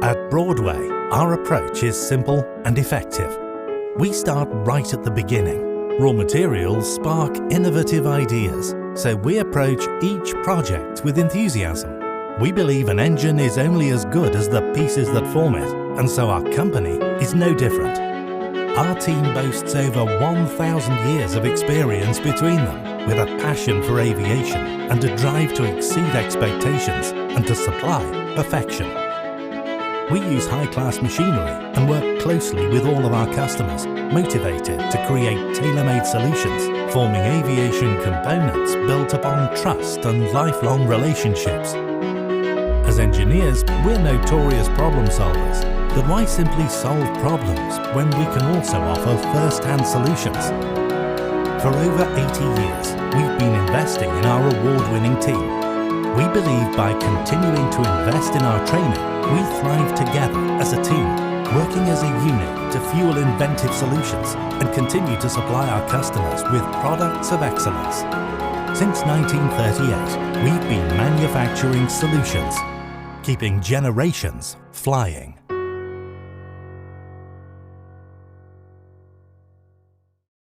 At Broadway, our approach is simple and effective. We start right at the beginning. Raw materials spark innovative ideas, so we approach each project with enthusiasm. We believe an engine is only as good as the pieces that form it, and so our company is no different. Our team boasts over 1,000 years of experience between them, with a passion for aviation and a drive to exceed expectations and to supply perfection. We use high-class machinery and work closely with all of our customers, motivated to create tailor-made solutions, forming aviation components built upon trust and lifelong relationships. As engineers, we're notorious problem solvers, but why simply solve problems when we can also offer first-hand solutions? For over 80 years, we've been investing in our award-winning team. We believe by continuing to invest in our training, we thrive together as a team, working as a unit to fuel inventive solutions and continue to supply our customers with products of excellence. Since 1938, we've been manufacturing solutions, keeping generations flying.